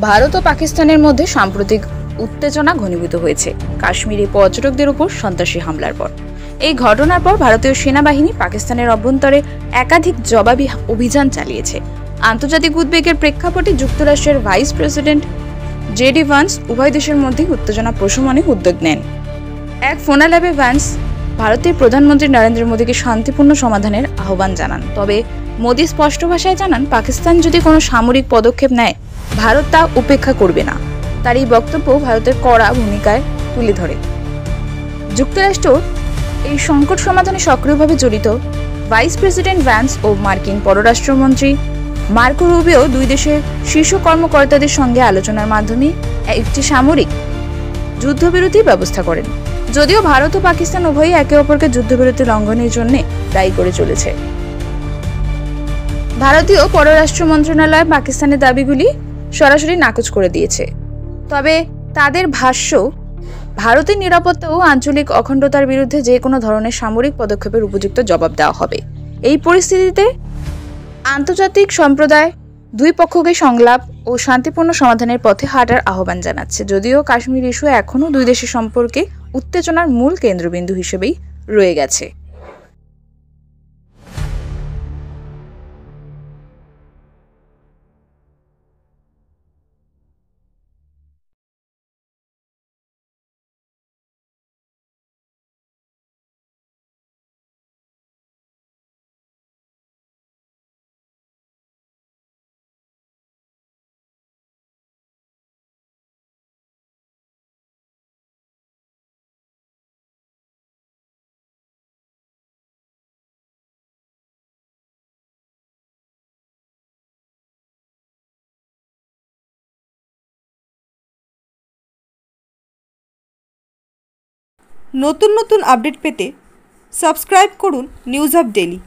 ভারত ও পাকিস্তানের মধ্যে সাম্প্রতিক উত্তেজনা ঘনীভূত হয়েছে কাশ্মীরে পর্যটকদের উপর সন্ত্রাসী হামলার পর। এই ঘটনার পর ভারতীয় সেনাবাহিনী পাকিস্তানের অভ্যন্তরে একাধিক জবাবি অভিযান চালিয়েছে। আন্তর্জাতিক উদ্বেগের প্রেক্ষাপটে যুক্তরাষ্ট্রের ভাইস প্রেসিডেন্ট জেডি ভান্স উভয় দেশের মধ্যে উত্তেজনা প্রশমনে উদ্যোগ নেন। এক ফোনালাপে ভান্স ভারতের প্রধানমন্ত্রী নরেন্দ্র মোদীকে শান্তিপূর্ণ সমাধানের আহ্বান জানান। তবে মোদী স্পষ্ট ভাষায় জানান, পাকিস্তান যদি কোনো সামরিক পদক্ষেপ নেয় ভারত তা উপেক্ষা করবে না। তার এই বক্তব্য ভারতের কড়া ভূমিকায় তুলে ধরে। যুক্তরাষ্ট্র এই সংকট সমাধানে সক্রিয়ভাবে জড়িত। ভাইস প্রেসিডেন্ট ভ্যান্স ও মার্কিন পররাষ্ট্রমন্ত্রী মার্কো রুবিও দুই দেশের শীর্ষ কর্মকর্তাদের সঙ্গে আলোচনার মাধ্যমে একটি সামরিক যুদ্ধবিরতির ব্যবস্থা করেন। যদিও ভারত ও পাকিস্তান উভয়ই একে অপরকে যুদ্ধবিরতি লঙ্ঘনের জন্য দায়ী করে চলেছে। ভারতীয় পররাষ্ট্র মন্ত্রণালয় পাকিস্তানের দাবিগুলি সরাসরি নাকচ করে দিয়েছে। তবে তাদের ভাষ্য, ভারতের নিরাপত্তা ও আঞ্চলিক অখণ্ডতার বিরুদ্ধে যে কোনো ধরনের সামরিক পদক্ষেপের উপযুক্ত জবাব দেওয়া হবে। এই পরিস্থিতিতে আন্তর্জাতিক সম্প্রদায় দুই পক্ষকে সংলাপ ও শান্তিপূর্ণ সমাধানের পথে হাঁটার আহ্বান জানাচ্ছে। যদিও কাশ্মীর ইস্যু এখনও দুই দেশের সম্পর্কে উত্তেজনার মূল কেন্দ্রবিন্দু হিসেবেই রয়ে গেছে। নতুন নতুন আপডেট পেতে সাবস্ক্রাইব করুন নিউজ আপ ডেইলি।